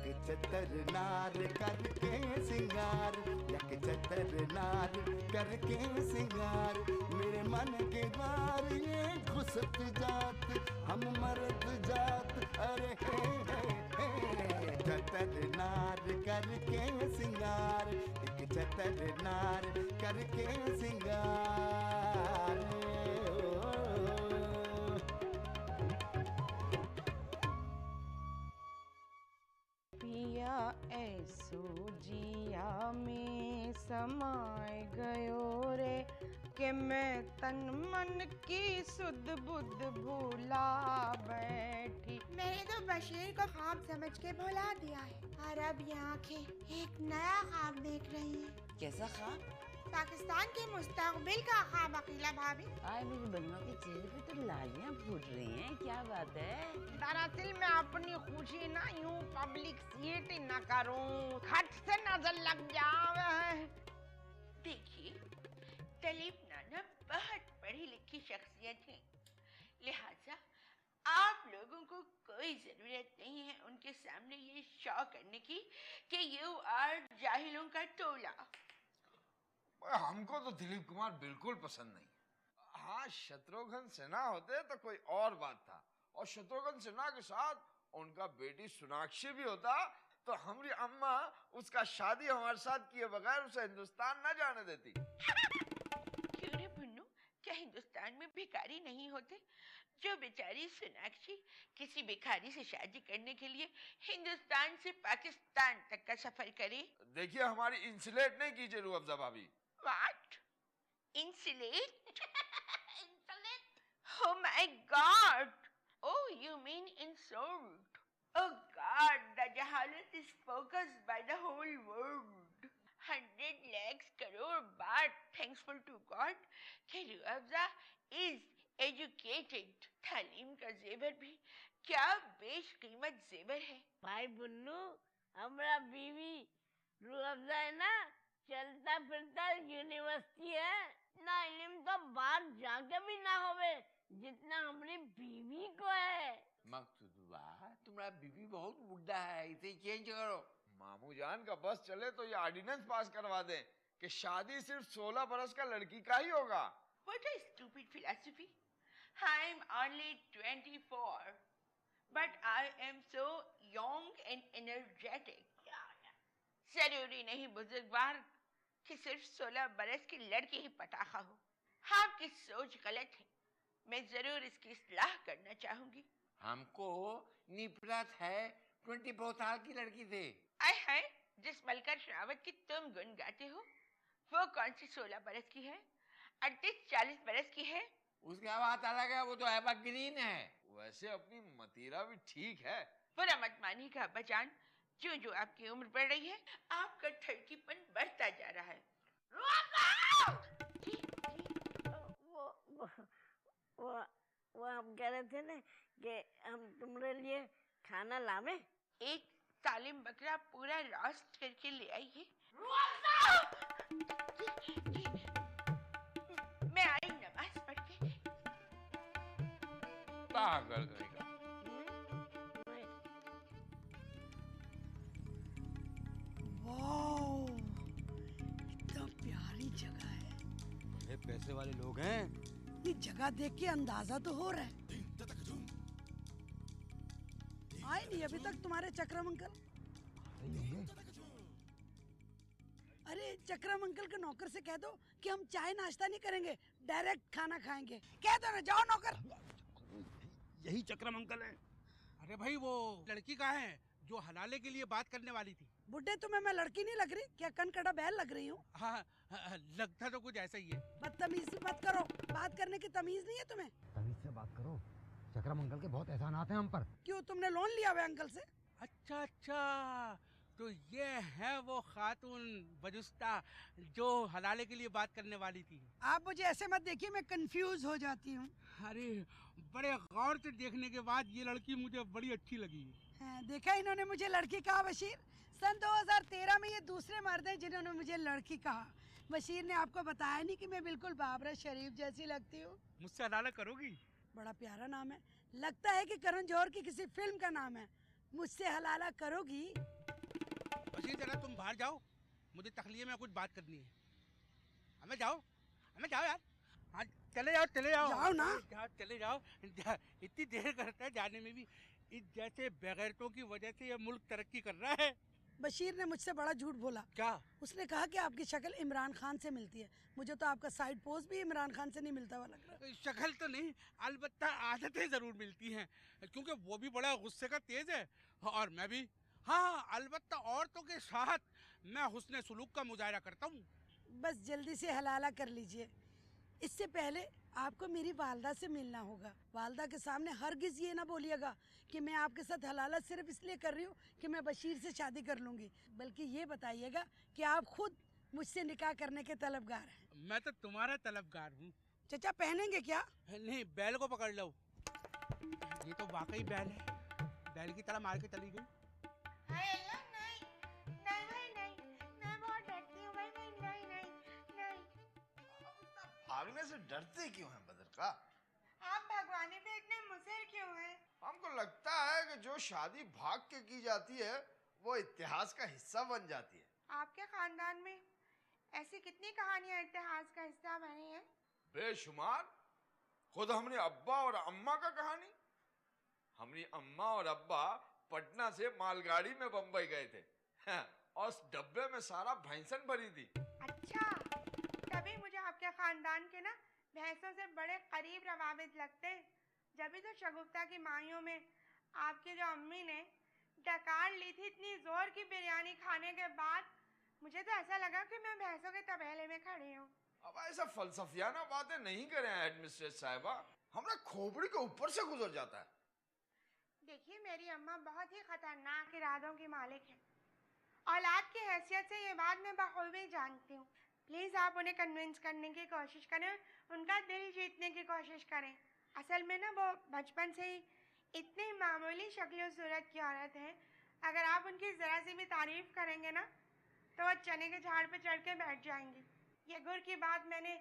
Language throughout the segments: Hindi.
एक चतर नार करके सिंगार, एक चतर नार करके सिंगार, मेरे मन के द्वार ये घुसत जात, हम मर्द जात, अरे हे चतर नार करके सिंगार, एक चतर नार करके सिंगार। पिया ऐसो जिया में समाय गयो रे, कि मैं तन मन की सुध बुध भूला बैठी। मैंने तो बशीर को ख्वाब समझ के भुला दिया है, और अब ये आंखें एक नया ख्वाब देख रही हैं। कैसा ख्वाब? पाकिस्तान के मुस्तकबिल का ख्वाब अकीला भाभी। आज मेरी बहनों के चेहरे पे तो लालियां फूट रही हैं, क्या बात है? दरअसल मैं अपनी खुशी ना यूं पब्लिक सीट न करूं, खट से नजर लग जावे। देखिए, तलीब नाना बहुत पढ़ी लिखी शख्सियत है, लिहाजा आप लोगों को कोई जरूरत नहीं है उनके सामने ये शो करने की कि यू आर जाहिलों का टोला। हमको तो दिलीप कुमार बिल्कुल पसंद नहीं। हाँ, शत्रुघ्न सिन्हा होते तो कोई और बात था, और शत्रुघ्न सिन्हा के साथ उनका बेटी सोनाक्षी भी होता तो हमारी अम्मा उसका शादी हमारे साथ किए बगैर उसे हिंदुस्तान न जाने देती। क्यों रे भुन्नू, क्या हिंदुस्तान में भिखारी नहीं होते? जो बेचारी सोनाक्षी किसी भिखारी से शादी करने के लिए हिंदुस्तान से पाकिस्तान तक का सफर करे। देखिए, हमारी इंसुलेट नहीं कीजिए रूह अफ़ज़ा भाभी। What? Insulate? Insulate? Oh my God! Oh, you mean insult? Oh God, the jahalat is focused by the whole world. 100 lakhs crore baht, thankful to God, कि रूह अफ़ज़ा is educated. तालीम का जेवर भी क्या बेशकीमत जेवर है। भाई बुन्नू, हमारा बीवी रूह अफ़ज़ा है ना, चलता फिरता यूनिवर्सिटी है ना, इल्म तो बाहर जाके भी ना होवे जितना हमारी बीवी को है। मकसूदुल्ला, तुम्हारा बीवी बहुत बुढ़ा है, इसे चेंज करो। मामू जान का बस चले तो ये ऑर्डिनेंस पास करवा दें कि शादी सिर्फ 16 बरस का लड़की का ही होगा। What a stupid philosophy! I'm only 24, but I am so young and energetic. जरूरी नहीं बुजुर्गवार कि सिर्फ 16 बरस की लड़की ही पटाखा हो। आपकी सोच गलत है, मैं जरूर इसकी इस्लाह करना चाहूंगी। हमको निफरत है 24 साल की लड़की से। आय हाय, जिस मलका शेरावत की तुम गुन गाते हो, वो कौन सी 16 बरस की है? 38-40 बरस की है। उसका बात अलग है, वो तो एवरग्रीन है। वैसे अपनी मतीरा भी ठीक है। बुरा मत मानिएगा अब्बाजान, जो जो आपकी उम्र बढ़ रही है, आपका ठरकीपन बढ़ता जा रहा है। जी, वो हम कह रहे थे ना कि हम तुम्हारे लिए खाना लावे। एक सालिम बकरा पूरा रोस्ट करके ले आई है। मैं आई नमाज पढ़ के। पागल करेगा। वाओ, कितना प्यारी जगह है। बड़े पैसे वाले लोग हैं। ये जगह देख के अंदाजा तो हो रहा है। आए नहीं अभी तक तुम्हारे चक्रम अंकल? अरे चक्रम अंकल के नौकर से कह दो कि हम चाय नाश्ता नहीं करेंगे, डायरेक्ट खाना खाएंगे। कह दो ना, जाओ नौकर। यही चक्रम अंकल हैं। अरे भाई, वो लड़की कहाँ है जो हलाले के लिए बात करने वाली थी? बुड्ढे, तुम्हें मैं लड़की नहीं लग रही क्या? कनकड़ा बैल लग रही हूँ। हाँ, लगता तो कुछ ऐसा ही है। बदतमीजी मत करो, बात करने की तमीज नहीं है तुम्हें? तमीज से बात करो। चक्रम अंकल के बहुत एहसानात हैं हम पर। क्यों, तुमने लोन लिया हुआ अंकल से? अच्छा अच्छा, तो ये है वो खातून बजुस्ता जो हलाले के लिए बात करने वाली थी। आप मुझे ऐसे मत देखिए, मैं कंफ्यूज हो जाती हूँ। अरे बड़े गौर से देखने के बाद ये लड़की मुझे बड़ी अच्छी लगी। देखा इन्होंने मुझे लड़की कहा बशीर। सन 2013 में ये दूसरे मर्द हैं जिन्होंने मुझे लड़की कहा। बशीर ने आपको बताया नहीं कि मैं बिल्कुल बाबरा शरीफ जैसी लगती हूँ। मुझसे हलाला करोगी? बड़ा प्यारा नाम है, लगता है कि करण जौहर की किसी फिल्म का नाम है। मुझसे हलाला करोगी? बशीर जरा तुम बाहर जाओ, मुझे तखलिए में कुछ बात करनी है। हमें जाओ यार। हाँ चले जाओ जाओ ना। चले जाओ। इतनी देर करता है जाने में भी। इस जैसे बेगैरतों की वजह से ये मुल्क तरक्की कर रहा है। बशीर ने मुझसे बड़ा झूठ बोला। क्या? उसने कहा कि आपकी शक्ल इमरान खान से मिलती है। मुझे तो आपका साइड पोस्ट भी इमरान खान से नहीं मिलता हुआ लग रहा है। शक्ल तो नहीं, अलबत्ता आदतें जरूर मिलती हैं, क्योंकि वो भी बड़ा गुस्से का तेज है और मैं भी। हाँ अलबत्ता औरतों के साथ मैं हुस्न सुलूक का मुजाहरा करता हूँ। बस जल्दी से हलाला कर लीजिए। इससे पहले आपको मेरी वालदा से मिलना होगा। वालदा के सामने हरगिज ये ना बोलिएगा कि मैं आपके साथ हलाला सिर्फ इसलिए कर रही हूँ कि मैं बशीर से शादी कर लूंगी, बल्कि ये बताइएगा कि आप खुद मुझसे निकाह करने के तलबगार हैं। मैं तो तुम्हारा तलबगार हूँ। चचा पहनेंगे क्या? नहीं, बैल को पकड़ लो। ये तो वाकई बैल है, बैल की तरह मार के चली गई। भागने से डरते क्यों हैं बदर का? आप भगवाने पे इतने मुसिर क्यों हैं? हमको लगता है कि जो शादी भाग के की जाती है वो इतिहास का हिस्सा बन जाती है। आपके खानदान में ऐसी कितनी कहानियां इतिहास का हिस्सा बनी हैं? बेशुमार। खुद हमने अब्बा और अम्मा का कहानी। हमारी अम्मा और अब्बा पटना से मालगाड़ी में बम्बई गए थे और उस डब्बे में सारा भैंसन भरी थी। अच्छा, तभी मुझे आपके खानदान के ना भैंसों से बड़े करीब रवाबित लगते हैं। जब भी तो शगुफ्ता की माइयों में आपकी जो अम्मी ने डकार ली थी इतनी जोर की बिरयानी खाने के बाद, मुझे तो ऐसा लगा कि मैं भैंसों के तबेले में खड़ी हूँ। अब ऐसा फलसफियाना बातें नहीं करें एडमिनिस्ट्रेटर साहिबा, हमारा खोपड़ी के ऊपर से गुजर जाता है। देखिए, मेरी अम्मा बहुत ही खतरनाक इरादों की मालिक है। औलाद की हैसियत से ये बात मैं बखूबी जानती हूँ। प्लीज आप उन्हें कन्विंस करने की कोशिश करें, उनका दिल जीतने की कोशिश करें। असल में ना वो बचपन से ही इतनी मामूली शक्ल और सूरत की औरत है, अगर आप उनकी जरा सी भी तारीफ करेंगे ना तो वो चने के झाड़ पे चढ़ के बैठ जाएंगी। ये गुर की बात मैंने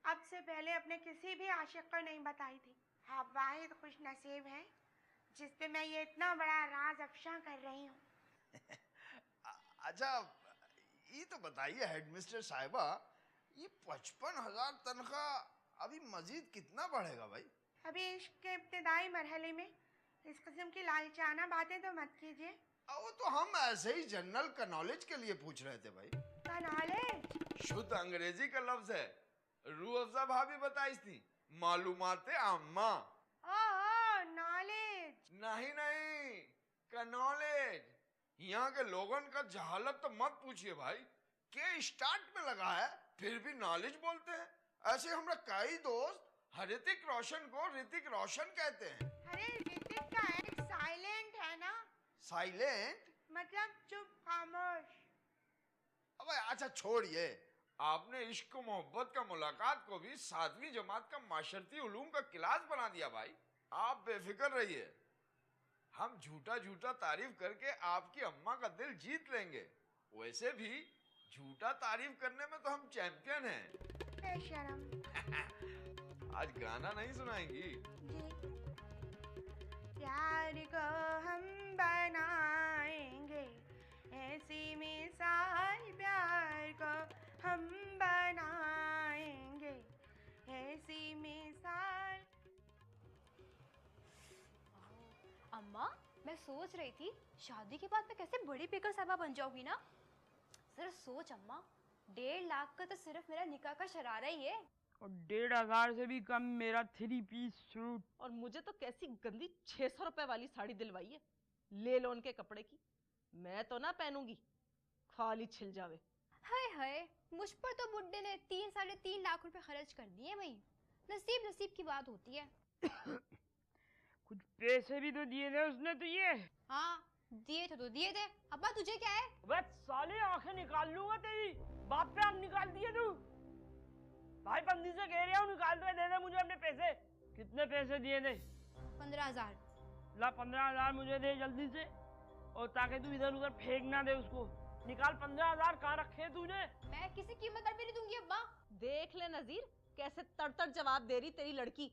अब से पहले अपने किसी भी आशिक को नहीं बताई थी। आप वाहिद खुश नसीब हैं जिस पे मैं ये इतना बड़ा राज अफशा कर रही हूँ। अच्छा ये तो बताइए हेडमिस्टर साहिबा, ये 55,000 तनख्वाह अभी मजीद कितना बढ़ेगा भाई? अभी इश्क के इब्तिदाई मरहले में इस किस्म की लालचाना बातें तो मत कीजिए। वो तो हम ऐसे ही जनरल का नॉलेज के लिए पूछ रहे थे भाई। का नॉलेज? शुद्ध अंग्रेजी का लफ्ज है, रूह अफ़ज़ा भाभी बताई थी, मालूमाते आम्मा। ओह नॉलेज। नहीं का नॉलेज। यहाँ के लोगों का जहालत तो मत पूछिए भाई, के स्टार्ट में लगा है फिर भी नॉलेज बोलते हैं। ऐसे हमारा कई दोस्त ऋतिक रोशन को ऋतिक रोशन कहते हैं। अरे ऋतिक का एक साइलेंट है ना? साइलेंट मतलब चुप खामोश। अबे अच्छा छोड़िए, आपने इश्क मोहब्बत का मुलाकात को भी 7वीं जमात का माशरती उलूम का क्लास बना दिया भाई। आप बेफिक्र रहिए, हम झूठा झूठा तारीफ करके आपकी अम्मा का दिल जीत लेंगे। वैसे भी झूठा तारीफ करने में तो हम चैंपियन हैं। बेशरम। आज गाना नहीं सुनाएंगी? जी। प्यार को हम बनाएंगे ऐसी मिसाल, प्यार को हम बनाएंगे ऐसी मिसाल। अम्मा, मैं सोच रही थी शादी के बाद मैं कैसे बड़ी पिकर साहबा बन जाऊंगी ना। जरा सोच अम्मा, 1.5 लाख का तो सिर्फ मेरा निकाह का शरारा ही है। और 1,500 से भी कम मेरा 3 पीस सूट। और मुझे तो कैसी गंदी 600 रुपए वाली साड़ी दिलवाई है, ले लो उनके कपड़े की। मैं तो ना पहनूंगी, खाली छिल जावे। हाय हाय, मुझ पर तो बुड्ढे ने 3-3.5 लाख रुपए खर्च कर दिए भाई। नसीब नसीब की बात होती है। कुछ पैसे भी तो दिए थे उसने तुझे। हाँ दिए थे तो दिए थे, अब्बा तुझे क्या है? बस साले आंखें निकाल लूंगा तेरी। बाप पे आंख निकाल दिए तू। भाई बंदी से कह रहा हूँ निकाल दे दे मुझे अपने पैसे। कितने पैसे दिए थे? 15,000। ला 15,000 मुझे दे जल्दी से, और ताकि तू इधर उधर फेंक ना दे उसको। निकाल 15,000 कहाँ रखे तूने? मैं किसी कीमत पर भी नहीं दूंगी अब्बा। देख ले नजीर कैसे तड़तड़ जवाब दे रही तेरी लड़की।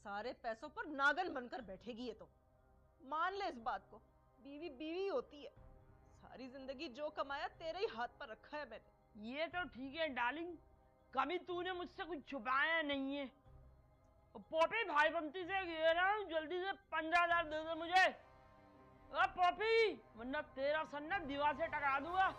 सारे पैसों पर नागन बनकर बैठेगी ये तो। मान ले इस बात को, बीवी बीवी होती है। सारी जिंदगी जो कमाया तेरे ही हाथ पर रखा है मैंने। ये तो ठीक है डार्लिंग, कभी तूने मुझसे कुछ छुपाया नहीं है। पॉपी भाई बंती से कह रहा हूँ, जल्दी से 15,000 दे दे मुझे। पॉपी, वरना तेरा सर ना दीवार से टकरा दूंगा।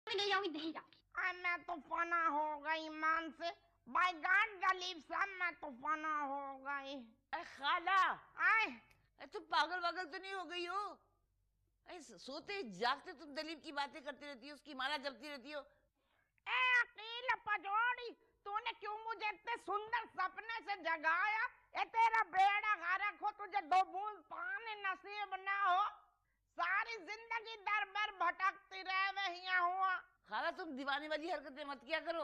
नहीं जाऊंगी, नहीं जाऊंगी। मैं तो फना हो गई मान से। बाय गॉड गलीब साहब, मैं तो फना हो गई। खाला, आए तुम पागल वागल तो नहीं हो गई हो? सोते जागते तुम दलीप की बातें करती रहती हो, उसकी माला जपती रहती हो। ए अकेला पजोड़ी, तूने क्यों मुझे इतने सुंदर सपने से जगाया? ए तेरा बेड़ा गरक हो, तुझे 2 बूंद पानी नसीब ना हो, सारी जिंदगी दर बर भटकती रहे वहिया हुआ। खाला, तुम दीवाने वाली हरकतें मत किया करो।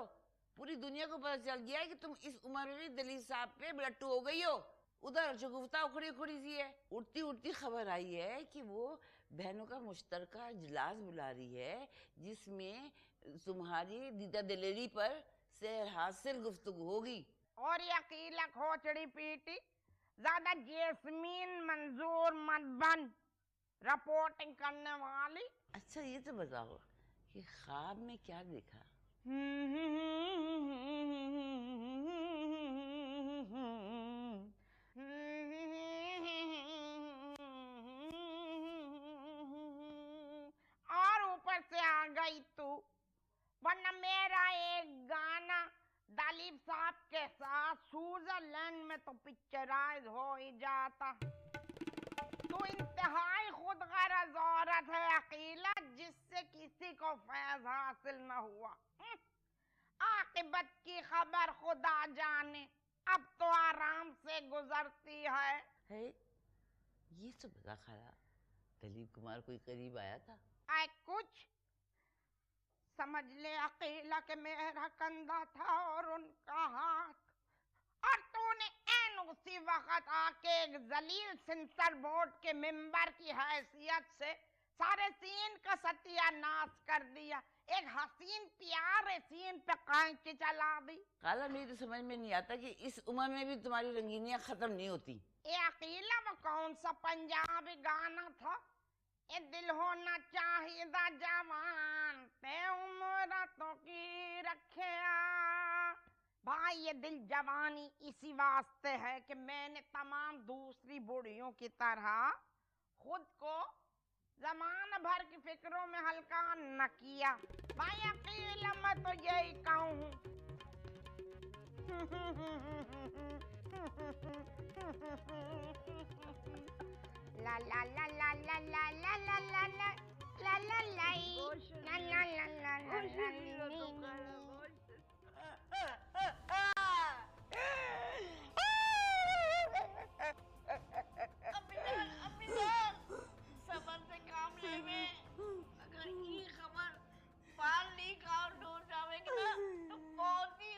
पूरी दुनिया को पता चल गया है कि तुम इस उम्र में भी दलीप साहब पे बलट्टू हो गई हो। उधर शगुफ्ता उखड़ी उखड़ी सी है। उड़ती उड़ती खबर आई है कि वो बहनों का मुश्तरका इजलास बुला रही है, जिसमें तुम्हारी दीदा दिलेरी पर सेहर हासिल गुफ्तगू होगी। और ये अकेला खोचड़ी पीटी, ज्यादा जैस्मीन मंजूर मत बन रिपोर्टिंग करने वाली। अच्छा ये तो बताओ कि ख्वाब में क्या देखा? स्विट्जरलैंड में तो पिक्चराइज हो ही जाता। तो इंतहाई खुदगर्ज औरत है अकीला, जिससे किसी को फैज हासिल न हुआ। आकिबत की खबर खुदा जाने, अब तो आराम से गुजरती है। ये सब बता खाला, दिलीप कुमार कोई करीब आया था? आए कुछ समझ ले अकेला के मेरा कंधा था और उनका हाथ, और तूने ऐन उसी वक्त आके एक जलील सेंसर बोर्ड के मेंबर की हैसियत से सारे सीन का सत्यानाश कर दिया। एक हसीन प्यारे सीन पे कांच चला दी। खाला मेरी तो समझ में नहीं आता कि इस उम्र में भी तुम्हारी रंगीनियां खत्म नहीं होती। ये अकेला वो कौन सा पंजाबी गाना था? ये दिल होना चाहिए जवान ते उम्र तो की रखे भाई। ये दिल जवानी इसी वास्ते है कि मैंने तमाम दूसरी बुढ़ियों की तरह खुद को जमान भर की फिक्रों में हल्का न किया। भाई अकेला मैं तो यही कहूँ। ला ला ला ला ला ला ला ला ला ला ला ला लाई ला ला ला ला ला सबर से काम लेवे। अगर ये खबर पाल लीक आउट हो जाएगी ना तो बहुत ही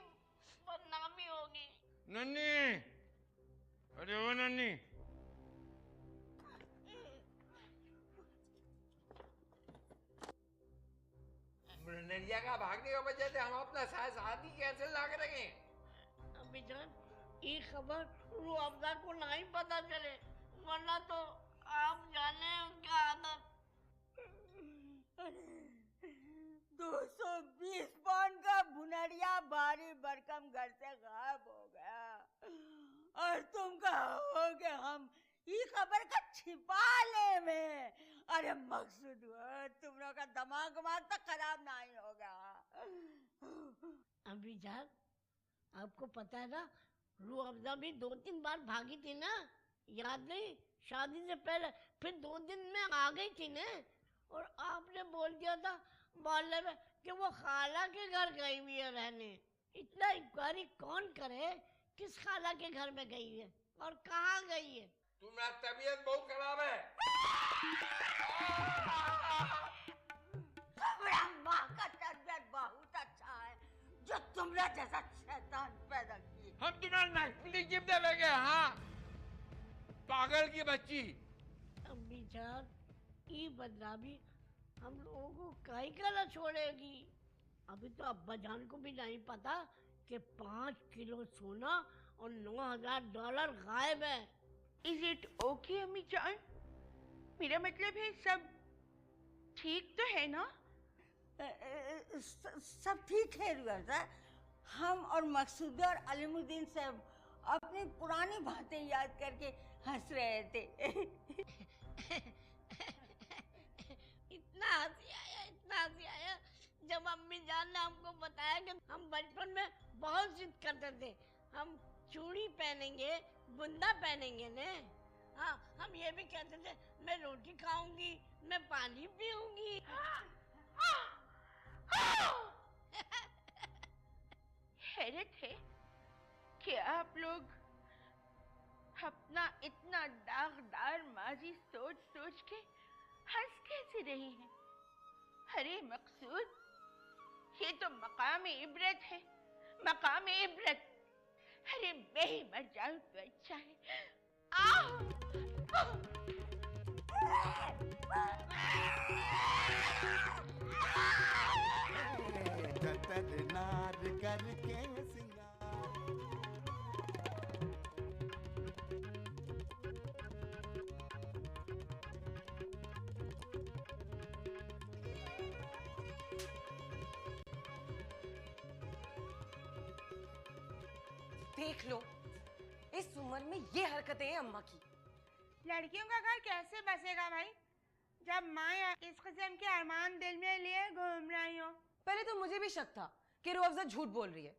बदनामी होगी। नन्नी, अरे वो नन्नी, नरिया का भागने का वजह से हम अपना शादी कैसे ला के रखें? अभी जान ये खबर रूह अफ़ज़ा को नहीं पता चले, वरना तो आप जाने उनका आदत। 220 पाउंड का भुनरिया भारी भरकम घर से गायब हो गया और तुम कहोगे हम ये खबर का छिपा ले में। अरे मकसूद हुआ तुम लोग का दिमाग तो खराब नहीं होगा। अभी जान आपको पता है ना, रूह अफ़ज़ा भी 2-3 बार भागी थी ना, याद नहीं? शादी से पहले फिर 2 दिन में आ गई थी ना, और आपने बोल दिया था मोहल्ले में कि वो खाला के घर गई हुई है रहने। इतना इंक्वायरी कौन करे किस खाला के घर में गई है और कहाँ गई है? तुम्हारा तबीयत बहुत खराब है। तुम्हारा माँ का तबीयत बहुत अच्छा है जो तुमरा जैसा शैतान पैदा की। हम तुम्हारा नकली गिफ्ट देंगे। हाँ, पागल की बच्ची। अम्मी जान ये बदनामी हम लोगों को कहीं कला छोड़ेगी। अभी तो अब्बा जान को भी नहीं पता कि 5 किलो सोना और $9,000 गायब है। Is it okay अम्मी जान? मेरा मतलब है सब ठीक तो है ना? सब ठीक है रुआजा। हम और मकसूद और अलीमुद्दीन साहब अपनी पुरानी बातें याद करके हंस रहे थे। इतना हंसी आया जब अम्मी जान ने हमको बताया कि हम बचपन में बहुत जिद करते थे, हम चूड़ी पहनेंगे, बुंदा पहनेंगे ने। हाँ, हम ये भी कहते थे मैं रोटी खाऊंगी, मैं पानी पीऊंगी। हैरत है कि आप लोग अपना इतना दागदार माजी सोच सोच के हंस कैसे रही हैं? अरे मकसूद, ये तो मकाम इबरत है, मकाम इबरत। अरे मैं ही मर जाऊं तो अच्छा है। नार करके सिंगार। देख लो इस उम्र में ये हरकतें हैं अम्मा की। लड़कियों का घर कैसे बसेगा भाई, जब माँ इस किस्म के अरमान दिल में लिए घूम रही हो। पहले तो मुझे भी शक था कि रूह अफ़ज़ा झूठ बोल रही है,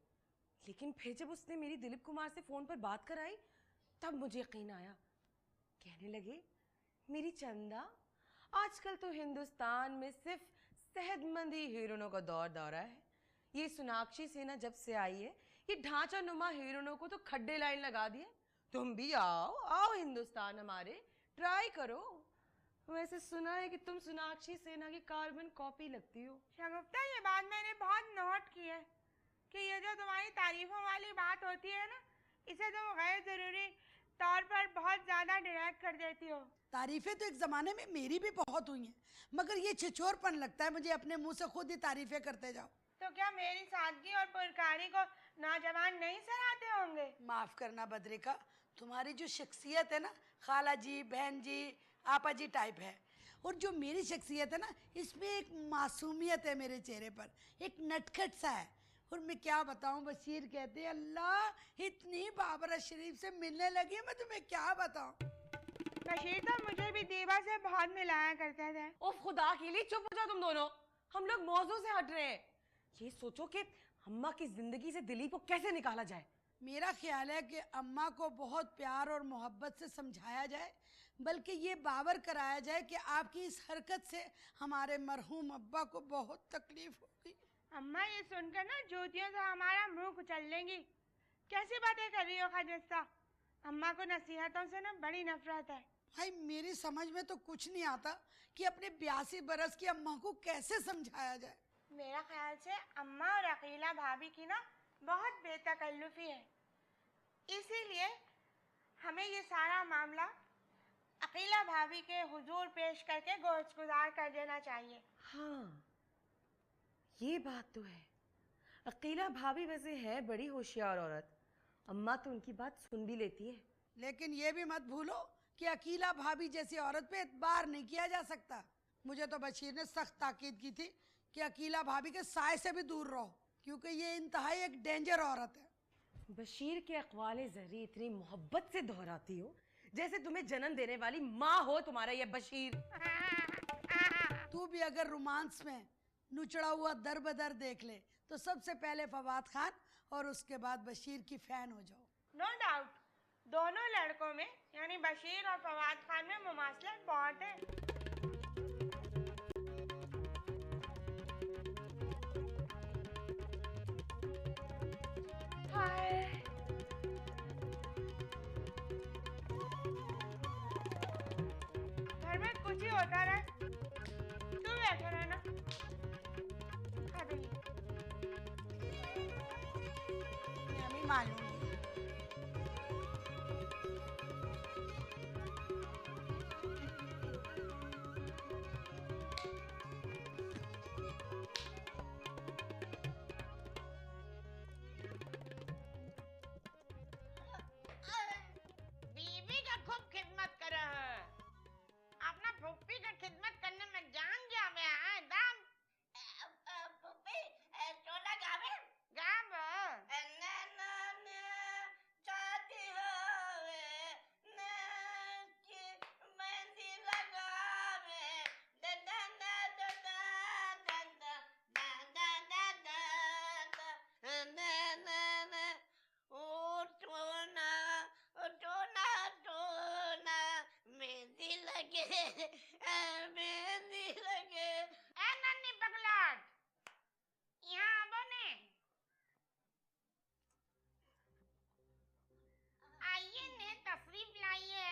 लेकिन फिर जब उसने मेरी दिलीप कुमार से फोन पर बात कराई तब मुझे यकीन आया। कहने लगे, मेरी चंदा, आजकल तो हिंदुस्तान में सिर्फ सेहतमंद ही हीरोइनों का दौर दौरा है। ये सोनाक्षी सिन्हा जब से आई है, ये ढांचा नुमा हीरोइनों को तो खड्डे लाइन लगा दिए। तुम भी आओ आओ हिंदुस्तान हमारे, ट्राई करो। वैसे सुना है कि तुम सोनाक्षी सिन्हा की कार्बन कॉपी लगती हो। शगुफ्ता, ये बात मैंने बहुत नोट की है कि ये जो तुम्हारी तारीफों वाली बात होती है ना, इसे तुम गैर जरूरी तौर पर बहुत ज्यादा डायरेक्ट कर देती हो। तारीफें तो एक जमाने में मेरी भी बहुत हुई हैं, मगर ये छिछोरपन लगता है मुझे अपने मुंह से खुद ही तारीफें करते जाओ। तो क्या मेरी सादगी और पुरकारी को नौजवान नहीं सराहते होंगे? माफ करना बद्रिका, तुम्हारी जो शख्सियत है ना, खाला जी, बहन जी, आपा जी टाइप है, और जो मेरी शख्सियत है ना, इसमें एक मासूमियत है मेरे चेहरे पर, एक नटखट सा है। और मैं क्या बताऊं, बशीर कहते हैं अल्लाह इतनी बाबरा शरीफ से मिलने लगी, मैं तुम्हें क्या बताऊं। बशीर तो मुझे भी दीवा से बहुत मिलाया करते थे। ओह खुदा के लिए चुप हो जाओ तुम दोनों, हम लोग मौजू से हट रहे हैं। ये सोचो कि अम्मा की जिंदगी से दिलीप को कैसे निकाला जाए। मेरा ख्याल है कि अम्मा को बहुत प्यार और मोहब्बत से समझाया जाए, बल्कि ये बावर कराया जाए कि आपकी इस हरकत से हमारे मरहूम अब्बा को बहुत तकलीफ होगी। अम्मा ये सुनकर ना जूतियों से हमारा मुंह कुचल देंगी। कैसी बातें कर रही हो खाजिस्ता? अम्मा को नसीहतों से ना बड़ी नफरत है। भाई मेरी समझ में तो कुछ नहीं आता कि अपने 82 बरस की अम्मा को कैसे समझाया जाए। मेरा ख्याल से अम्मा और अकीला भाभी की ना बहुत बेतकल्लुफी है, इसीलिए हमें ये सारा मामला अकीला भाभी के हुजूर पेश करके गोश्तगुजार कर देना चाहिए। हाँ, ये बात तो है। अकीला भाभी वैसे है बड़ी होशियार औरत, अम्मा तो उनकी बात सुन भी लेती है। लेकिन ये भी मत भूलो कि अकीला भाभी जैसी औरत पे एतबार नहीं किया जा सकता। मुझे तो बशीर ने सख्त ताकीद की थी कि अकीला भाभी के साय से भी दूर रहो, क्योंकि ये इंतहाई एक डेंजर औरत है। बशीर के अक़वाले ज़हरी इतनी मोहब्बत से दोहराती हो जैसे तुम्हें जन्म देने वाली माँ हो तुम्हारा ये बशीर। तू भी अगर रोमांस में नुचड़ा हुआ दर बदर देख ले तो सबसे पहले फवाद खान और उसके बाद बशीर की फैन हो जाओ। नो डाउट, दोनों लड़कों में यानी बशीर और फवाद खान में मुमासलत बहुत है। घर में कुछ ही होता रहे, तू बैठे रहना। मैं भी मालूम बीवी का खूब खिदमत करो। अपना फूफी का खिदमत करने में जान जावे है दम। फूफी चोला गावे गावो नैना ने चाहती होवे ने की मेहंदी लगावे दा दा दा दा दा दा दा दा दा नैना ओ टोना टोना टोना मेहंदी लगे मेहंदी लगे। ए नन्ही पगलाट, यहाँ आवो ने। आइए ने तशरीफ लाइए।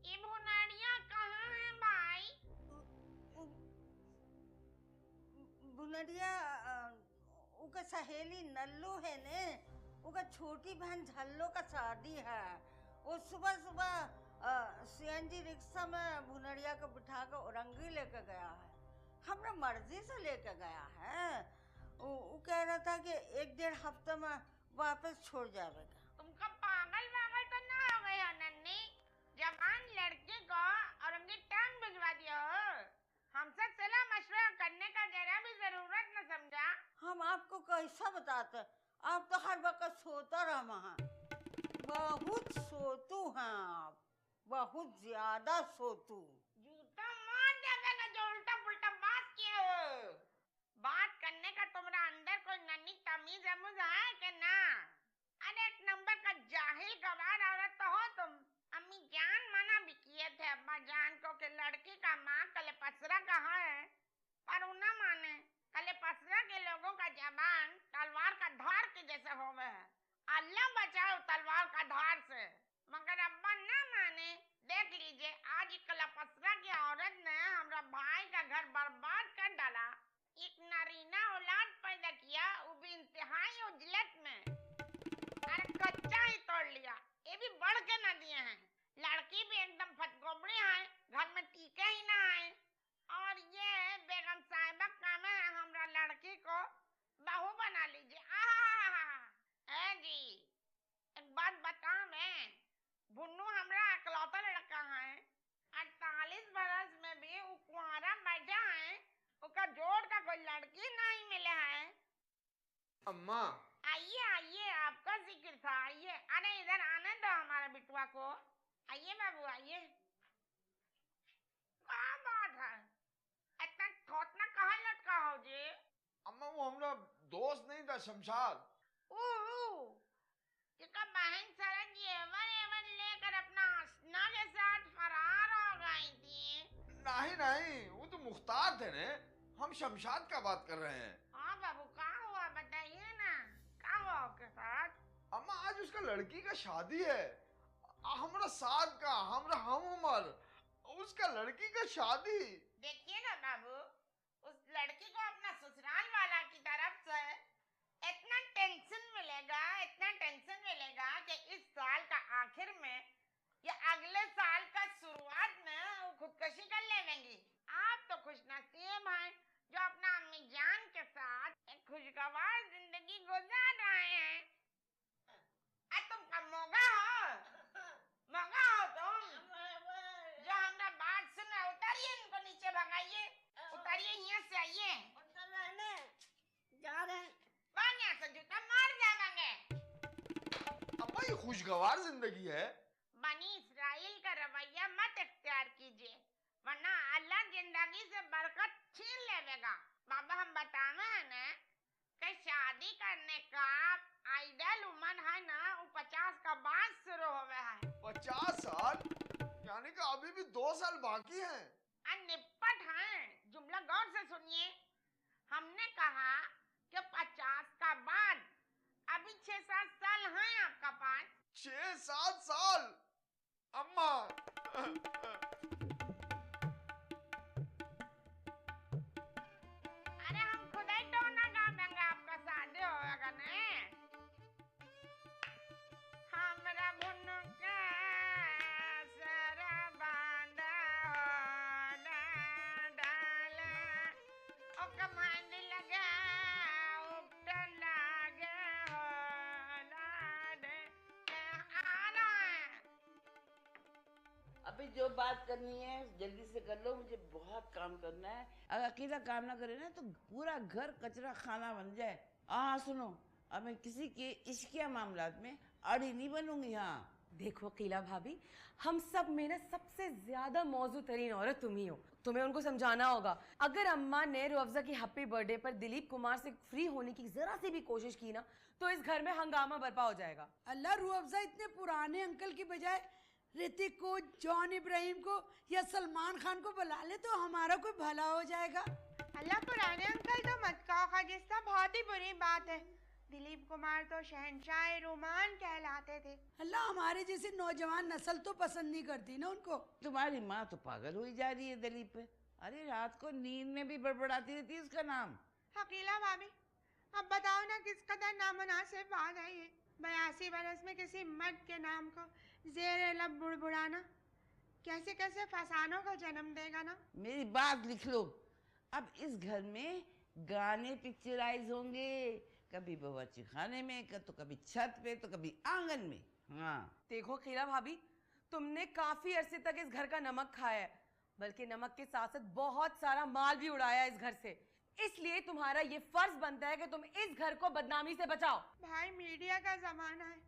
ये भुनाड़िया कहाँ है भाई? बुनरिया उका सहेली नल्लू है ने, उका छोटी बहन झल्लो का शादी है। वो सुबह सुबह सीएनजी रिक्शा में भुनरिया को बिठा कर औरंगी लेकर गया है, हमरा मर्जी से लेकर गया है। वो कह रहा था कि 1-1.5 हफ्ते में वापस छोड़ जाएगा। तुमका पागल वागल तो ना हो गए हो नन्ही? जवान लड़के को औरंगुटान भिजवा दिया हो। हमसे सलाह मशवरा करने का जरा भी जरूरत न समझा। हम आपको कैसा बताते, आप तो हर वक्त सोता रहा वहाँ। बहुत सोतू हैं आप, बहुत ज्यादा सोतू। जूता मार देगा जो उल्टा पुल्टा बात किए हो। बात करने का तुम्हारा अंदर कोई कोई नन्ही तमीज अमुज है कि ना? अरे एक नंबर का जाहिल गवार औरत तो हो तुम। अम्मी जान मना भी किए थे अब्बा जान को कि लड़की का माँ कलेपसरा कहाँ है, पर वो न माने। कलेपसरा के लोगों का जबान तलवार का धार के जैसे हो गए है। अल्लाह बचाओ तलवार का धार से। मगर अब्बा न माने। देख लीजिए आज कलेपसरा की औरत ने हमारा भाई का घर बर्बाद कर डाला। एक नारीना औलाद पैदा किया, वो भी इंतहाई उजलत में। अरे कच्चा ही तोड़ लिया, ये भी बढ़ के न दिए हैं। लड़की भी एकदम फटकोबड़ी है, घर में टीके ही ना आए। और ये बेगम साहिबा काम है हमारा लड़की को बहू बना लीजिए। ए जी एक बात बताऊं मैं, भुन्नू हमारा अकलौता लड़का है। 48 बरस में भी वो कुंवारा बैठा है, उसका जोड़ का कोई लड़की नहीं मिला है। अम्मा आइए आइए, आपका जिक्र था, आइए। अरे इधर आने दो हमारे बिटुआ को। आइए बाबू आइए। क्या बात है, इतना थोतना कहाँ लटका हो जी? अम्मा वो हमारा दोस्त नहीं था शमशाद। इसका बहन सरन एवन एवन लेकर अपना हसना के साथ फरार हो गई थी। नहीं नहीं, वो तो मुख्तार थे ने, हम शमशाद का बात कर रहे हैं। हाँ बाबू क्या हुआ बताइए ना, क्या हुआ उसके साथ? अम्मा आज उसका लड़की का शादी है, हमारा साथ का, हमारा हम उम्र, उसका लड़की का शादी। देखिए ना बाबू, उस लड़की को अपना ससुराल वाला की तरफ से इतना टेंशन मिलेगा, इतना टेंशन मिलेगा कि इस साल का आखिर में या अगले साल का शुरुआत में वो खुदकुशी कर लेंगी। आप तो खुशनसीब हैं जो अपना अम्मी जान के साथ एक खुशगवार जिंदगी गुजार रहे हैं। तुम मोगा हो, मोगा हो तुम जो हमारा बात सुन। उतारिए इनको, नीचे भगाइए, उतारिए, यहाँ से आइए। जा रहे यहाँ से जूता मार जाएंगे। अम्मा ये खुशगवार जिंदगी है। बनी इस्राइल का रवैया मत इख्तियार कीजिए, वरना अल्लाह जिंदगी से बरकत छीन लेगा। बाबा हम बतावे हैं ना कि शादी करने का आइडल उम्र है ना, वो 50 का बाद शुरू हो गया है। 50 साल यानी कि अभी भी 2 साल बाकी हैं। निपट हैं, जुमला गौर से सुनिए। हमने कहा कि 50 का बाद, अभी 6-7 साल हैं आपका पास। 6-7 साल अम्मा। अरे हम खुद ही तो ना गावेंगे, आपका शादी होगा ना। हमरा भुन्नू के सरा बांधा होला डाला, ओ कमांड लगा उपटन लागे होला दे आ रहा है। अभी जो बात करनी है जल्दी से कर लो, मुझे बहुत काम करना है। अगर अकेला काम ना करे ना तो पूरा घर कचरा खाना बन जाए। हाँ सुनो, अब मैं किसी के इश्किया मामलात में अड़ी नहीं बनूंगी। हाँ देखो कीला भाभी, हम सब में ना सबसे ज्यादा मौजू तरीन औरत तुम ही हो। तुम्हें उनको समझाना होगा। अगर अम्मा ने रूअफ़ज़ा की हैप्पी बर्थडे पर दिलीप कुमार से फ्री होने की जरा सी भी कोशिश की ना, तो इस घर में हंगामा बर्पा हो जाएगा। अल्लाह रूअफ़ज़ा इतने पुराने अंकल की बजाय ऋतिक को, जॉन इब्राहिम को या सलमान खान को बुला ले तो हमारा कोई भला हो जाएगा। अल्लाह पुराने अंकल तो मत कहो खाजिस्ता, बहुत ही बुरी बात है। दिलीप कुमार तो शहंशाह रोमान कहलाते थे। अल्लाह हमारे जैसी नौजवान नस्ल तो पसंद नहीं करती ना उनको। तुम्हारी माँ तो पागल हुई जा रही है दिलीप पे। अरे रात को नींद में भी बड़बड़ाती रहती है उसका नाम। हकीला भाभी अब बताओ ना किस कदर नामुनासिब बात है ये। 82 बरस में किसी मर्द के नाम को ज़ेर लब बुड़बुड़ाना कैसे कैसे फसानों का जन्म देगा ना। मेरी बात लिख लो, अब इस घर में गाने पिक्चराइज होंगे, कभी बावर्ची खाने में, तो कभी छत पे, तो कभी आंगन में। हाँ देखो खीरा भाभी, तुमने काफी अरसे तक इस घर का नमक खाया है, बल्कि नमक के साथ साथ बहुत सारा माल भी उड़ाया इस घर से। इसलिए तुम्हारा ये फर्ज बनता है कि तुम इस घर को बदनामी से बचाओ। भाई मीडिया का जमाना है,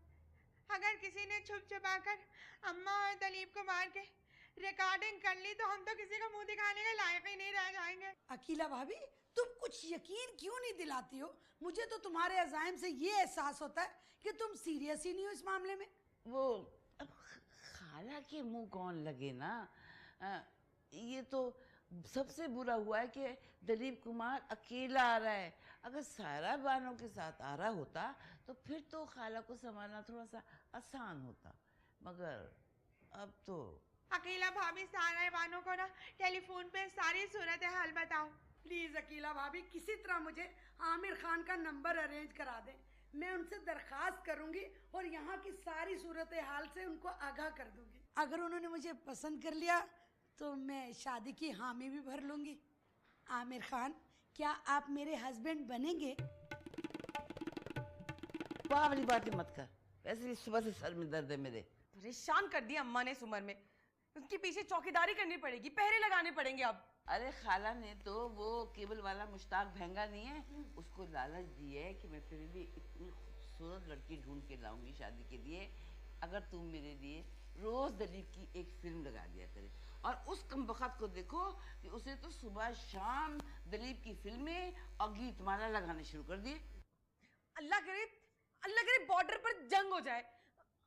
अगर किसी ने छुप छुपा कर अम्मा और दिलीप को मार के रिकॉर्डिंग कर ली तो हम तो किसी को मुंह दिखाने के लायक ही नहीं रह जाएंगे। अकीला भाभी तुम कुछ यकीन क्यों नहीं दिलाती हो? मुझे तो तुम्हारे अज़ाइम से ये एहसास होता है कि तुम सीरियस ही नहीं हो इस मामले में। वो अब खाला के मुंह कौन लगे ना। ये तो सबसे बुरा हुआ है कि दिलीप कुमार अकेला आ रहा है। अगर सारा बानों के साथ आ रहा होता तो फिर तो खाला को संभालना थोड़ा सा आसान होता, मगर अब तो अकेला भाभी सारा बानों को ना टेलीफोन पे सारी सूरत हाल बताओ। प्लीज अकीला भाभी, किसी तरह मुझे आमिर खान का नंबर अरेंज करा दें। मैं उनसे दरखास्त करूंगी और यहाँ की सारी सूरत हाल से उनको आगाह कर दूंगी। अगर उन्होंने मुझे पसंद कर लिया तो मैं शादी की हामी भी भर लूंगी। आमिर खान, क्या आप मेरे हस्बैंड बनेंगे? वाह वाली बातें मत कर, वैसे भी सुबह से सर में दर्द है मेरे। परेशान कर दिया अम्मा ने इस उम्र में। उसके पीछे चौकीदारी करनी पड़ेगी, पहरे लगाने पड़ेंगे अब। अरे खाला ने तो वो केबल वाला मुश्ताक भैंगा नहीं है, उसको लालच दी है कि मैं फिर भी इतनी खूबसूरत लड़की ढूंढ के लाऊंगी शादी के लिए अगर तुम मेरे लिए रोज दिलीप की एक फिल्म लगा दिया करे। और उस कमबख्त को देखो कि उसे तो सुबह शाम दिलीप की फिल्में और गीतमाला लगाने शुरू कर दिए। अल्लाह करे बॉर्डर पर जंग हो जाए।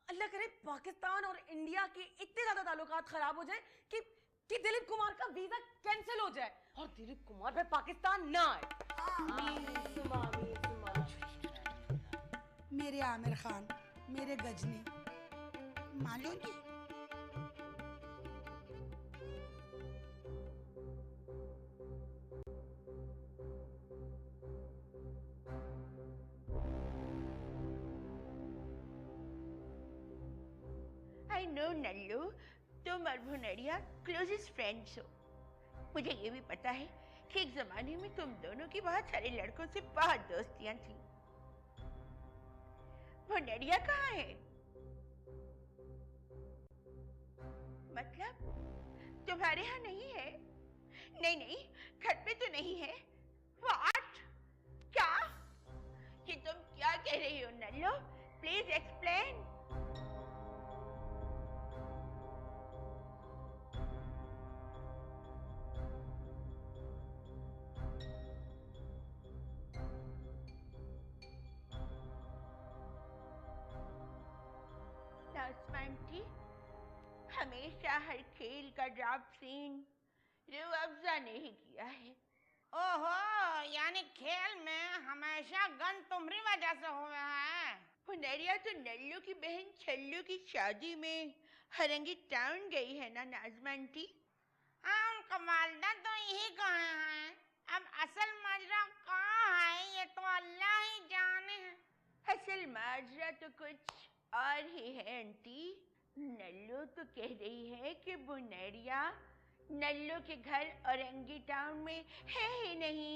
अल्लाह करे पाकिस्तान और इंडिया के इतने ज्यादा ताल्लुकात खराब हो जाए कि दिलीप कुमार का वीजा कैंसिल हो जाए और दिलीप कुमार पे पाकिस्तान ना आए। मेरे आमिर खान, मेरे गजनी, मानोगी? आई नो नल्लू, तुम और भुनरिया क्लोजेस्ट फ्रेंड्स हो। मुझे ये भी पता है कि एक जमाने में तुम दोनों की बहुत सारे लड़कों से बहुत दोस्तियां थी। भुनरिया कहाँ है? मतलब तुम्हारे यहाँ नहीं है? नहीं नहीं, घर पे तो नहीं है। What? क्या? कि तुम क्या कह रही हो नल्लू? Please explain. हमेशा हर खेल का ड्राफ्ट सीन रूह अफ़ज़ा ने ही किया है। ओहो, यानी खेल में हमेशा गन तुम्हारी वजह से हुआ है। हुनरिया तो नल्लू की बहन छल्लू की शादी में हरंगी टाउन गई है ना नाज़मा आंटी? हाँ, उनका वालदा तो यही कहे हैं। अब असल माजरा कहाँ है ये तो अल्लाह ही जाने है। असल माजरा तो कुछ और ही है आंटी। नल्लू तो कह रही है कि बुनरिया नल्लू के घर औरंगी टाउन में है ही नहीं।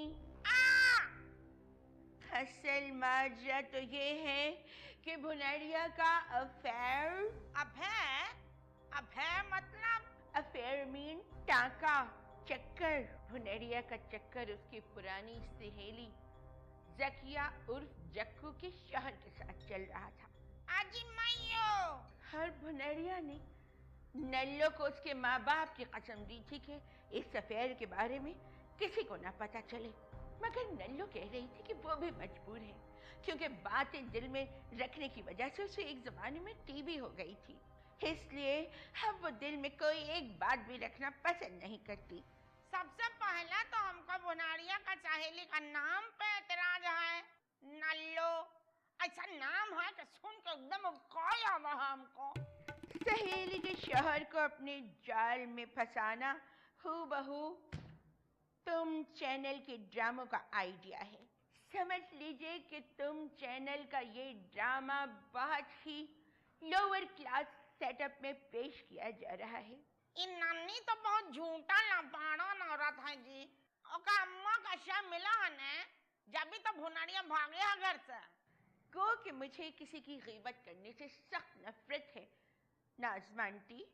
असल माजरा तो ये है कि बुनरिया का अफेयर मतलब अफेयर मीन टाका, चक्कर। बुनरिया का चक्कर उसकी पुरानी सहेली जकिया उर्फ जक्कू के शहर के साथ चल रहा था। आजी मैयो, हर भुनरिया ने नल्लो को उसके माँ बाप की कसम दी थी कि इस अफेयर के बारे में किसी को ना पता चले, मगर नल्लो कह रही थी कि वो भी मजबूर है क्योंकि बातें दिल में रखने की वजह से उसे एक जमाने में टीबी हो गई थी, इसलिए अब वो दिल में कोई एक बात भी रखना पसंद नहीं करती। सबसे पहले तो हमको बुनरिया का सहेली का नाम पे एतराज है। नल्लो ऐसा नाम है कि सुन के एकदम काया हुआ हमको। सहेली के शहर को अपने जाल में फंसाना हूबहू तुम चैनल के ड्रामों का आइडिया है। समझ लीजिए कि तुम चैनल का ये ड्रामा बहुत ही लोअर क्लास सेटअप में पेश किया जा रहा है। इन नन्नी तो बहुत झूठा लबाड़ा औरत है जी। ओका अम्मा का शव मिला है ने, जब भी तो भुनरिया भागे है घर से। को कि मुझे किसी की गीबत करने से सख्त नफरत है नाज़मा आंटी,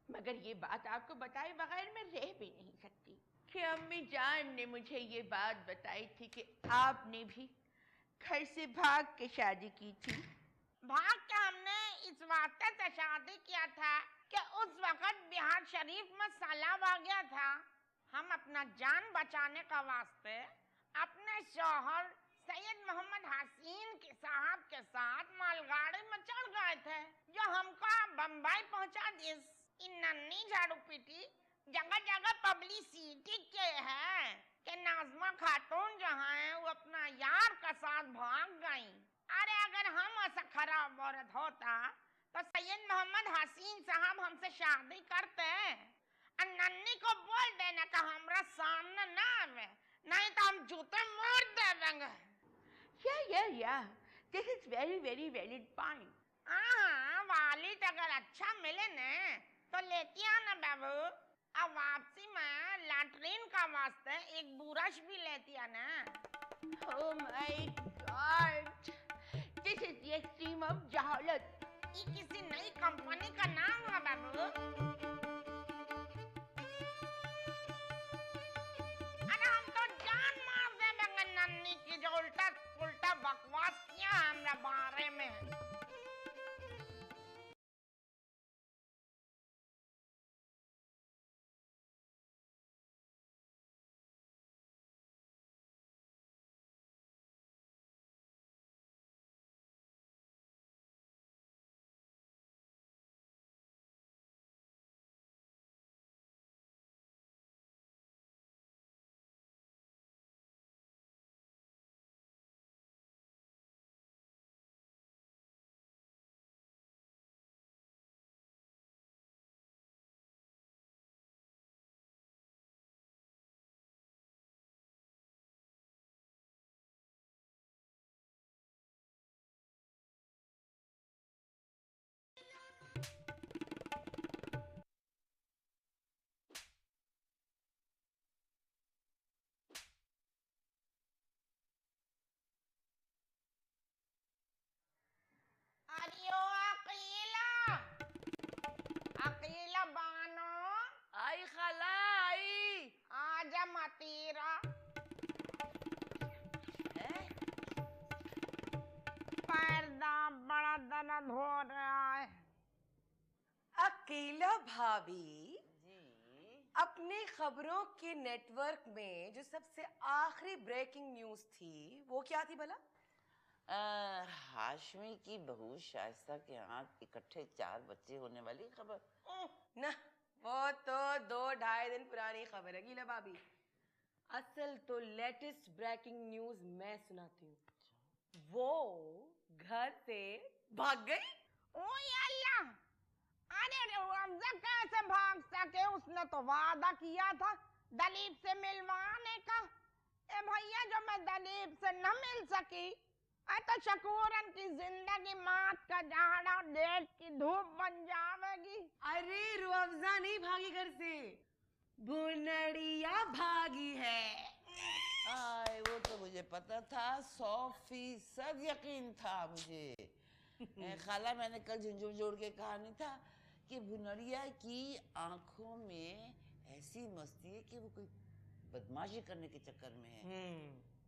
मगर ये बात आपको बताए बगैर मैं रह भी नहीं सकती कि अम्मी जान ने मुझे ये बात बताई थी कि आपने भी घर से भाग के शादी की थी। भाग के हमने इस वास्ते से शादी किया था कि उस वक्त बिहार शरीफ में सैलाब आ गया था। हम अपना जान बचाने का वास्ते अपने शौहर सैयद मोहम्मद हसीन के साहब के साथ मालगाड़ी में चढ़ गए थे, जो हमको बम्बई पहुंचा दी। इन नन्ही झाड़ू पीटी जगह जगह पब्लिसिटी के है कि नाजमा खातून जो है वो अपना यार का साथ भाग गई। अरे अगर हम ऐसा खराब औरत होता तो सैयद मोहम्मद हसीन साहब हमसे शादी करते। नन्ही को बोल देना कि हमरा सामने ना आवे, नहीं तो हम जूते मोड़ देंगे। Yeah. This is very valid point. हाँ, वालिद अगर अच्छा मिले न तो लेती आना बाबू। अब वापसी में लैट्रिन का वास्ते एक ब्रश भी लेती आना। Oh my God! This is the extreme of जहालत। ये किसी नई कंपनी का नाम है बाबू। अरे हम तो जान मार देंगे नन्ही की जो उल्टा उल्टा बकवास किया हमरा बारे में। अरियो अकीला, अकीला बानो। आई खाला आई। आजा मतीरा। पर्दा बड़ा दर्द हो रहा है। अकेला भाभी अपने खबरों के नेटवर्क में जो सबसे आखिरी ब्रेकिंग न्यूज थी वो क्या थी भला? हाशमी की बहू शाइस्ता के यहाँ इकट्ठे 4 बच्चे होने वाली खबर। ना, वो तो 2-2.5 दिन पुरानी खबर है गीला भाभी। असल तो लेटेस्ट ब्रेकिंग न्यूज मैं सुनाती हूँ। वो घर से भाग गई। ओए अल्लाह! अरे रमजा कैसे भाग सके? उसने तो वादा किया था दलीप से मिलवाने का। ए भैया, जो मैं दलीप से न मिल सकी तो शकूरन की जिंदगी मात का झाड़ा डेट की धूप बन जाएगी। अरे रुअफ़ज़ा नहीं भागी घर से, भुनड़िया भागी है। आए, वो तो मुझे पता था, 100% यकीन था मुझे। खाला, मैंने कल झुंझुन जोड़ के कहा नहीं था कि भुनड़िया की आंखों में ऐसी मस्ती है कि वो कोई बदमाशी करने के चक्कर में है।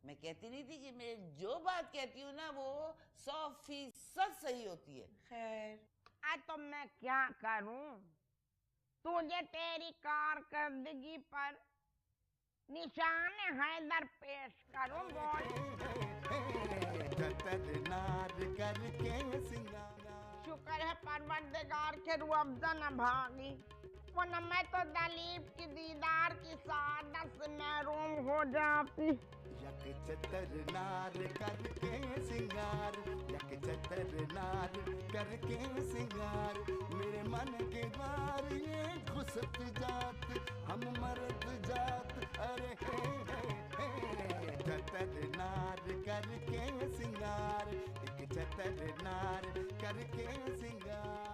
मैं कहती नहीं थी कि मैं जो बात कहती हूँ ना वो 100% सही होती है। खैर, तो मैं क्या करूं? तुझे तेरी कारकर्दगी पर निशान हैदर पेश करूं। शुक्र है परवरदिगार के रुअफ़ज़ा न भागी, वरना मैं तो दलीप की दीदार की सादत से महरूम हो जाती। यक चतर नार करके सिंगार, यक चतर नार करके सिंगार, मेरे मन के द्वार ये घुसत जात, हम मरद जात। अरे हे चतर नार करके सिंगार, एक चतर नार करके सिंगार।